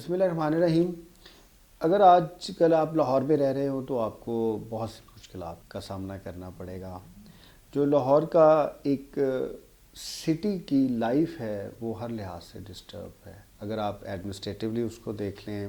بسم اللہ الرحمن الرحیم۔ اگر آج کل آپ لاہور میں رہ رہے ہو تو آپ کو بہت سی مشکلات کا سامنا کرنا پڑے گا۔ جو لاہور کا ایک سٹی کی لائف ہے وہ ہر لحاظ سے ڈسٹرب ہے۔ اگر آپ ایڈمنسٹریٹیولی اس کو دیکھ لیں،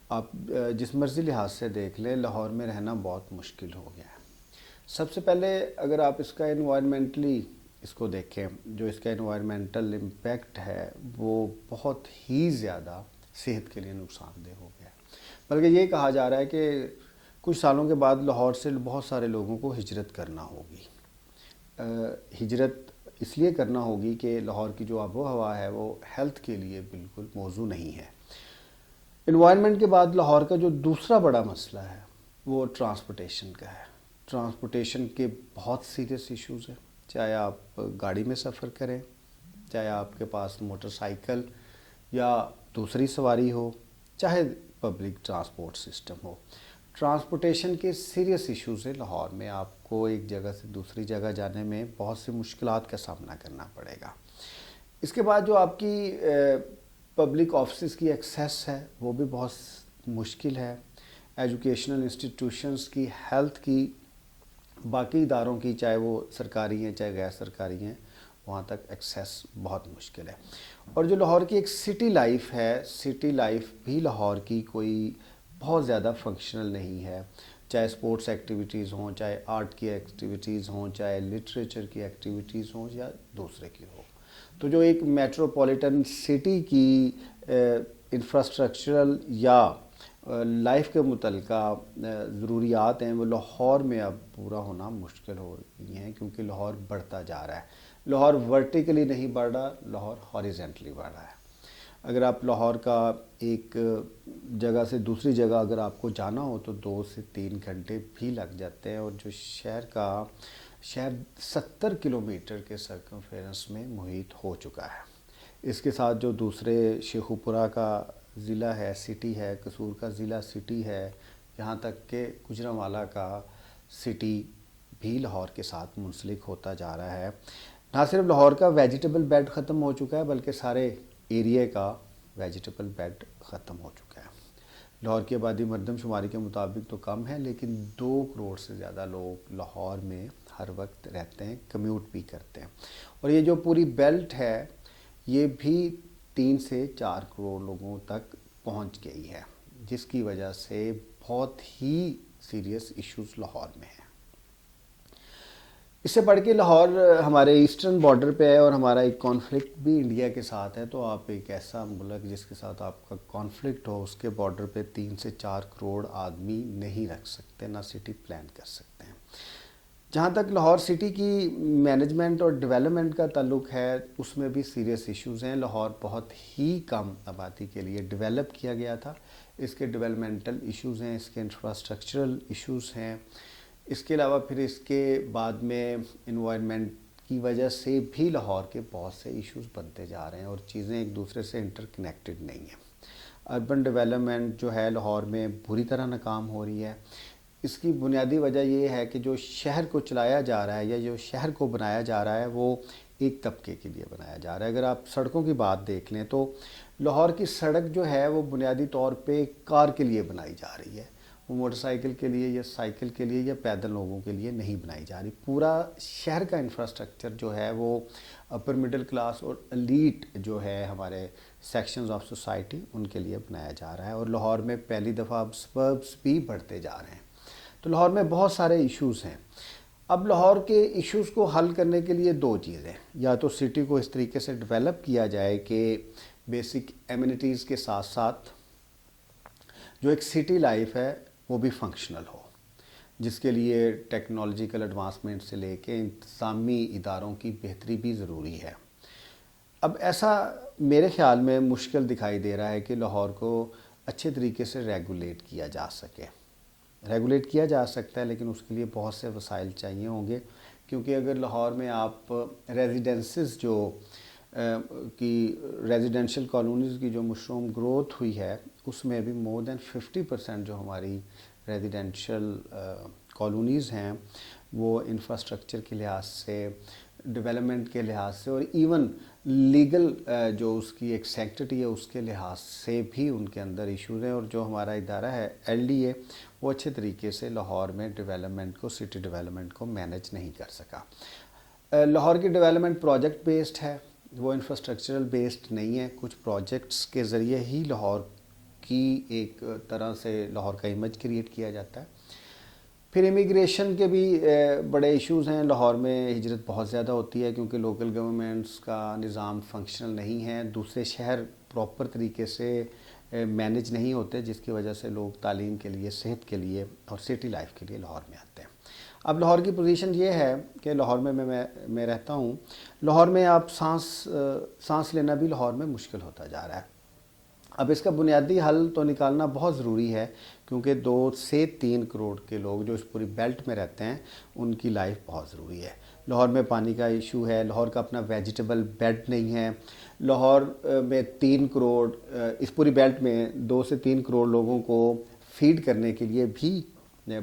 آپ جس مرضی لحاظ سے دیکھ لیں، لاہور میں رہنا بہت مشکل ہو گیا ہے۔ سب سے پہلے اگر آپ اس کا انوائرمنٹلی اس کو دیکھیں، جو اس کا انوائرمنٹل امپیکٹ ہے وہ بہت ہی زیادہ صحت کے لیے نقصان دہ ہو گیا ہے۔ بلکہ یہ کہا جا رہا ہے کہ کچھ سالوں کے بعد لاہور سے بہت سارے لوگوں کو ہجرت کرنا ہوگی۔ ہجرت اس لیے کرنا ہوگی کہ لاہور کی جو آب و ہوا ہے وہ ہیلتھ کے لیے بالکل موزوں نہیں ہے۔ انوائرمنٹ کے بعد لاہور کا جو دوسرا بڑا مسئلہ ہے وہ ٹرانسپورٹیشن کا ہے۔ ٹرانسپورٹیشن کے بہت سیریس ایشوز ہیں، چاہے آپ گاڑی میں سفر کریں، چاہے آپ کے پاس موٹر سائیکل یا دوسری سواری ہو، چاہے پبلک ٹرانسپورٹ سسٹم ہو۔ ٹرانسپورٹیشن کے سیریس ایشوز ہیں لاہور میں۔ آپ کو ایک جگہ سے دوسری جگہ جانے میں بہت سی مشکلات کا سامنا کرنا پڑے گا۔ اس کے بعد جو آپ کی پبلک آفسز کی ایکسیس ہے وہ بھی بہت مشکل ہے۔ ایجوکیشنل انسٹیٹیوشنز کی، ہیلتھ کی، باقی اداروں کی، چاہے وہ سرکاری ہیں چاہے غیر سرکاری ہیں، وہاں تک ایکسیس بہت مشکل ہے۔ اور جو لاہور کی ایک سٹی لائف ہے، سٹی لائف بھی لاہور کی کوئی بہت زیادہ فنکشنل نہیں ہے، چاہے سپورٹس ایکٹیویٹیز ہوں، چاہے آرٹ کی ایکٹیویٹیز ہوں، چاہے لٹریچر کی ایکٹیویٹیز ہوں یا دوسرے کی ہو۔ تو جو ایک میٹروپولیٹن سٹی کی انفراسٹرکچرل یا لائف کے متعلقہ ضروریات ہیں وہ لاہور میں اب پورا ہونا مشکل ہو رہی ہیں، کیونکہ لاہور بڑھتا جا رہا ہے۔ لاہور ورٹیکلی نہیں بڑھ رہا، لاہور ہاریزنٹلی بڑھ رہا ہے۔ اگر آپ لاہور کا ایک جگہ سے دوسری جگہ اگر آپ کو جانا ہو تو 2 سے 3 گھنٹے بھی لگ جاتے ہیں، اور جو شہر 70 کلومیٹر کے سرکمفیرنس میں محیط ہو چکا ہے۔ اس کے ساتھ جو دوسرے شیخوپورہ کا ضلع ہے، سٹی ہے، قصور کا ضلع سٹی ہے، یہاں تک کہ گوجرانوالہ کا سٹی بھی لاہور کے ساتھ منسلک ہوتا جا رہا ہے۔ نہ صرف لاہور کا ویجیٹیبل بیڈ ختم ہو چکا ہے بلکہ سارے ایریے کا ویجیٹیبل بیڈ ختم ہو چکا ہے۔ لاہور کی آبادی مردم شماری کے مطابق تو کم ہے، لیکن 2 کروڑ سے زیادہ لوگ لاہور میں ہر وقت رہتے ہیں، کمیوٹ بھی کرتے ہیں۔ اور یہ جو پوری بیلٹ ہے یہ بھی 3 سے 4 کروڑ لوگوں تک پہنچ گئی ہے، جس کی وجہ سے بہت ہی سیریس ایشوز لاہور میں ہیں۔ اس سے بڑھ کے لاہور ہمارے ایسٹرن بارڈر پہ ہے اور ہمارا ایک کانفلکٹ بھی انڈیا کے ساتھ ہے، تو آپ ایک ایسا ملک جس کے ساتھ آپ کا کانفلکٹ ہو، اس کے بارڈر پہ 3 سے 4 کروڑ آدمی نہیں رکھ سکتے، نہ سٹی پلان کر سکتے ہیں۔ جہاں تک لاہور سٹی کی مینجمنٹ اور ڈیولپمنٹ کا تعلق ہے، اس میں بھی سیریس ایشوز ہیں۔ لاہور بہت ہی کم آبادی کے لیے ڈیولپ کیا گیا تھا، اس کے ڈیولپمنٹل ایشوز ہیں، اس کے انفراسٹرکچرل ایشوز ہیں۔ اس کے علاوہ پھر اس کے بعد میں انوائرمنٹ کی وجہ سے بھی لاہور کے بہت سے ایشوز بنتے جا رہے ہیں، اور چیزیں ایک دوسرے سے انٹر کنیکٹڈ نہیں ہیں۔ اربن ڈیولپمنٹ جو ہے لاہور میں بری طرح ناکام ہو رہی ہے۔ اس کی بنیادی وجہ یہ ہے کہ جو شہر کو چلایا جا رہا ہے یا جو شہر کو بنایا جا رہا ہے وہ ایک طبقے کے لیے بنایا جا رہا ہے۔ اگر آپ سڑکوں کی بات دیکھ لیں تو لاہور کی سڑک جو ہے وہ بنیادی طور پہ کار کے لیے بنائی جا رہی ہے، وہ موٹر سائیکل کے لیے یا سائیکل کے لیے یا پیدل لوگوں کے لیے نہیں بنائی جا رہی۔ پورا شہر کا انفراسٹرکچر جو ہے وہ اپر مڈل کلاس اور ایلیٹ جو ہے ہمارے سیکشنز آف سوسائٹی ان کے لیے بنایا جا رہا ہے، اور لاہور میں پہلی دفعہ اب سبربس بھی بڑھتے جا رہے ہیں۔ تو لاہور میں بہت سارے ایشوز ہیں۔ اب لاہور کے ایشوز کو حل کرنے کے لیے 2 چیزیں، یا تو سٹی کو اس طریقے سے ڈیولپ کیا جائے کہ بیسک ایمینٹیز کے ساتھ ساتھ جو ایک سٹی لائف ہے وہ بھی فنکشنل ہو، جس کے لیے ٹیکنالوجیکل ایڈوانسمنٹ سے لے کے انتظامی اداروں کی بہتری بھی ضروری ہے۔ اب ایسا میرے خیال میں مشکل دکھائی دے رہا ہے کہ لاہور کو اچھے طریقے سے ریگولیٹ کیا جا سکے۔ ریگولیٹ کیا جا سکتا ہے لیکن اس کے لیے بہت سے وسائل چاہیے ہوں گے، کیونکہ اگر لاہور میں آپ ریزیڈنسز جو کی ریزیڈینشل کالونیز کی جو مشروم گروتھ ہوئی ہے، اس میں بھی مور دین 50% جو ہماری ریزیڈینشل کالونیز ہیں وہ انفراسٹرکچر کے لحاظ سے ڈیولپمنٹ کے لحاظ سے اور ایون لیگل جو اس کی ایک سیکٹری ہے اس کے لحاظ سے بھی ان کے اندر ایشوز ہیں. اور جو ہمارا ادارہ ہے LDA وہ اچھے طریقے سے لاہور میں ڈیولپمنٹ کو سٹی ڈیولپمنٹ کو مینیج نہیں کر سکا. لاہور کی ڈیولپمنٹ پروجیکٹ بیسڈ ہے, وہ انفراسٹرکچرل بیسڈ نہیں ہے. کچھ پروجیکٹس کے ذریعے ہی لاہور کی ایک طرح سے لاہور کا امیج کریٹ کیا جاتا ہے. پھر امیگریشن کے بھی بڑے ایشوز ہیں. لاہور میں ہجرت بہت زیادہ ہوتی ہے کیونکہ لوکل گورنمنٹس کا نظام فنکشنل نہیں ہے, دوسرے شہر پراپر طریقے سے مینیج نہیں ہوتے, جس کی وجہ سے لوگ تعلیم کے لیے, صحت کے لیے اور سٹی لائف کے لیے لاہور میں آتے ہیں. اب لاہور کی پوزیشن یہ ہے کہ لاہور میں میں رہتا ہوں. لاہور میں آپ سانس لینا بھی لاہور میں مشکل ہوتا جا رہا ہے. اب اس کا بنیادی حل تو نکالنا بہت ضروری ہے کیونکہ 2 سے 3 کروڑ کے لوگ جو اس پوری بیلٹ میں رہتے ہیں ان کی لائف بہت ضروری ہے. لاہور میں پانی کا ایشو ہے, لاہور کا اپنا ویجیٹیبل بیڈ نہیں ہے. لاہور میں 3 کروڑ, اس پوری بیلٹ میں 2 سے 3 کروڑ لوگوں کو فیڈ کرنے کے لیے بھی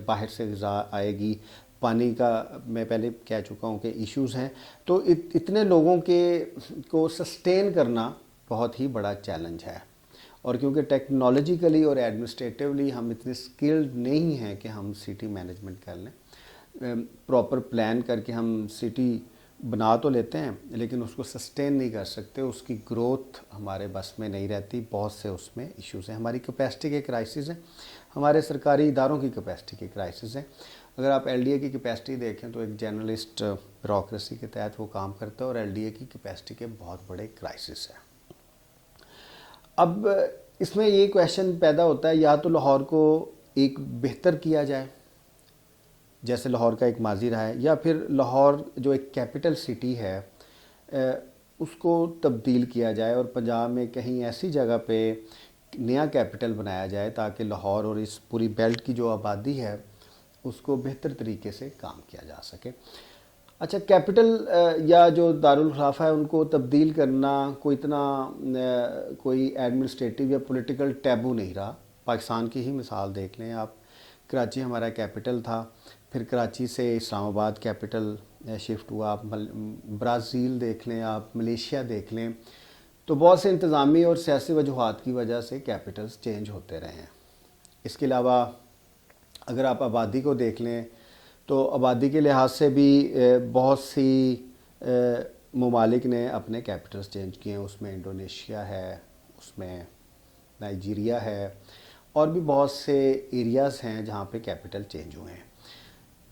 باہر سے غذا آئے گی. پانی کا میں پہلے کہہ چکا ہوں کہ ایشوز ہیں. تو اتنے لوگوں کو سسٹین کرنا بہت ہی بڑا چیلنج ہے. اور کیونکہ ٹیکنالوجیکلی اور ایڈمنسٹریٹیولی ہم اتنے سکلڈ نہیں ہیں کہ ہم سٹی مینجمنٹ کر لیں, پراپر پلان کر کے ہم سٹی بنا تو لیتے ہیں لیکن اس کو سسٹین نہیں کر سکتے, اس کی گروتھ ہمارے بس میں نہیں رہتی. بہت سے اس میں ایشوز ہیں. ہماری کیپیسٹی کے کرائسس ہیں, ہمارے سرکاری اداروں کی کیپیسٹی کے کرائسس ہیں. اگر آپ LDA کی کیپیسٹی دیکھیں تو ایک جرنلسٹ بیوروکریسی کے تحت وہ کام کرتا ہے اور LDA کی کیپیسٹی کے بہت بڑے کرائسس ہیں. اب اس میں یہ کویشچن پیدا ہوتا ہے, یا تو لاہور کو ایک بہتر کیا جائے جیسے لاہور کا ایک ماضی رہا ہے, یا پھر لاہور جو ایک کیپٹل سٹی ہے اس کو تبدیل کیا جائے اور پنجاب میں کہیں ایسی جگہ پہ نیا کیپٹل بنایا جائے تاکہ لاہور اور اس پوری بیلٹ کی جو آبادی ہے اس کو بہتر طریقے سے کام کیا جا سکے. اچھا, کیپٹل یا جو دارالخلافہ ہے ان کو تبدیل کرنا کوئی ایڈمنسٹریٹو یا پولیٹیکل ٹیبو نہیں رہا. پاکستان کی ہی مثال دیکھ لیں آپ, کراچی ہمارا کیپٹل تھا, پھر کراچی سے اسلام آباد کیپٹل شفٹ ہوا. آپ برازیل دیکھ لیں, آپ ملیشیا دیکھ لیں, تو بہت سے انتظامی اور سیاسی وجوہات کی وجہ سے کیپٹلز چینج ہوتے رہے ہیں. اس کے علاوہ اگر آپ آبادی کو دیکھ لیں تو آبادی کے لحاظ سے بھی بہت سی ممالک نے اپنے کیپٹلز چینج کیے ہیں. اس میں انڈونیشیا ہے, اس میں نائجیریا ہے, اور بھی بہت سے ایریاز ہیں جہاں پہ کیپٹل چینج ہوئے ہیں.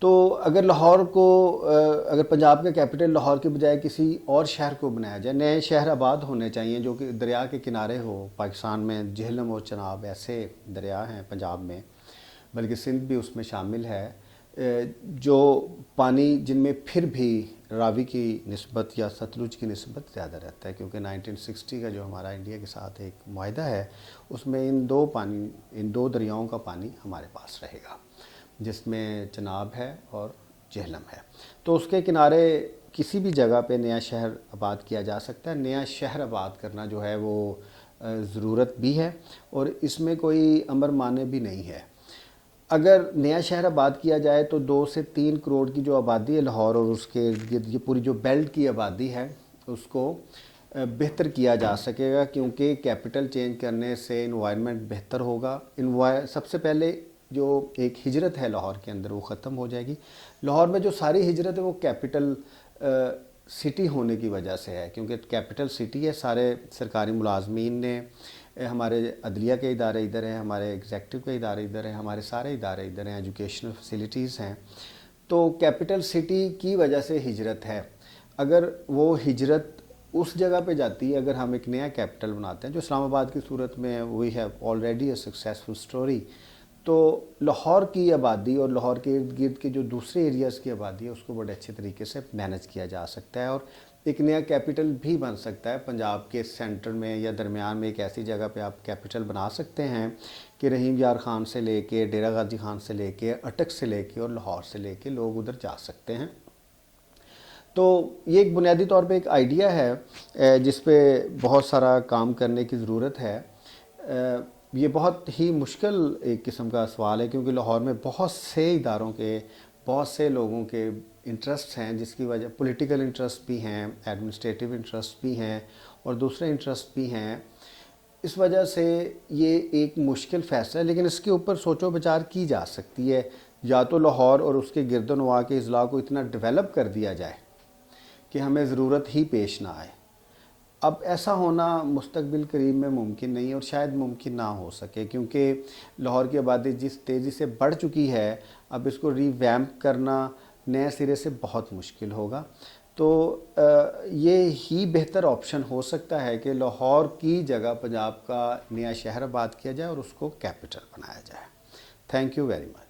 تو اگر اگر پنجاب کا کیپٹل لاہور کے بجائے کسی اور شہر کو بنایا جائے, نئے شہر آباد ہونے چاہیے جو کہ دریا کے کنارے ہو. پاکستان میں جہلم اور چناب ایسے دریا ہیں پنجاب میں, بلکہ سندھ بھی اس میں شامل ہے, جو پانی جن میں پھر بھی راوی کی نسبت یا ستلج کی نسبت زیادہ رہتا ہے, کیونکہ 1960 کا جو ہمارا انڈیا کے ساتھ ایک معاہدہ ہے اس میں ان دو دریاؤں کا پانی ہمارے پاس رہے گا, جس میں چناب ہے اور جہلم ہے. تو اس کے کنارے کسی بھی جگہ پہ نیا شہر آباد کیا جا سکتا ہے. نیا شہر آباد کرنا جو ہے وہ ضرورت بھی ہے اور اس میں کوئی امر مانے بھی نہیں ہے. اگر نیا شہر آباد کیا جائے تو 2 سے 3 کروڑ کی جو آبادی ہے لاہور اور اس کے یہ پوری جو بیلٹ کی آبادی ہے اس کو بہتر کیا جا سکے گا, کیونکہ کیپٹل چینج کرنے سے انوائرمنٹ بہتر ہوگا. سب سے پہلے جو ایک ہجرت ہے لاہور کے اندر وہ ختم ہو جائے گی. لاہور میں جو ساری ہجرت ہے وہ کیپٹل سٹی ہونے کی وجہ سے ہے, کیونکہ کیپٹل سٹی ہے. سارے سرکاری ملازمین نے, ہمارے عدلیہ کے ادارے ادھر ہیں, ہمارے ایگزیکٹو کے ادارے ادھر ہیں, ہمارے سارے ادارے ادھر ہیں, ایجوکیشنل فیسلٹیز ہیں. تو کیپٹل سٹی کی وجہ سے ہجرت ہے. اگر وہ ہجرت اس جگہ پہ جاتی ہے, اگر ہم ایک نیا کیپٹل بناتے ہیں جو اسلام آباد کی صورت میں we have already a successful story, تو لاہور کی آبادی اور لاہور کے ارد گرد کے جو دوسرے ایریاز کی آبادی ہے اس کو بڑے اچھے طریقے سے مینیج کیا جا سکتا ہے اور ایک نیا کیپٹل بھی بن سکتا ہے. پنجاب کے سینٹر میں یا درمیان میں ایک ایسی جگہ پہ آپ کیپٹل بنا سکتے ہیں کہ رحیم یار خان سے لے کے ڈیرہ غازی خان سے لے کے اٹک سے لے کے اور لاہور سے لے کے لوگ ادھر جا سکتے ہیں. تو یہ ایک بنیادی طور پہ ایک آئیڈیا ہے جس پہ بہت سارا کام کرنے کی ضرورت ہے. یہ بہت ہی مشکل ایک قسم کا سوال ہے کیونکہ لاہور میں بہت سے اداروں کے بہت سے لوگوں کے انٹرسٹ ہیں، جس کی وجہ پولیٹیکل انٹرسٹ بھی ہیں، ایڈمنسٹریٹو انٹرسٹ بھی ہیں اور دوسرے انٹرسٹ بھی ہیں. اس وجہ سے یہ ایک مشکل فیصلہ ہے، لیکن اس کے اوپر سوچ و بچار کی جا سکتی ہے. یا تو لاہور اور اس کے گرد و نواح کے اضلاع کو اتنا ڈیولپ کر دیا جائے کہ ہمیں ضرورت ہی پیش نہ آئے. اب ایسا ہونا مستقبل قریب میں ممکن نہیں اور شاید ممکن نہ ہو سکے، کیونکہ لاہور کی آبادی جس تیزی سے بڑھ چکی ہے، اب اس کو ری ویمپ کرنا نئے سرے سے بہت مشکل ہوگا. تو یہ ہی بہتر آپشن ہو سکتا ہے کہ لاہور کی جگہ پنجاب کا نیا شہر آباد کیا جائے اور اس کو کیپٹل بنایا جائے. Thank you very much.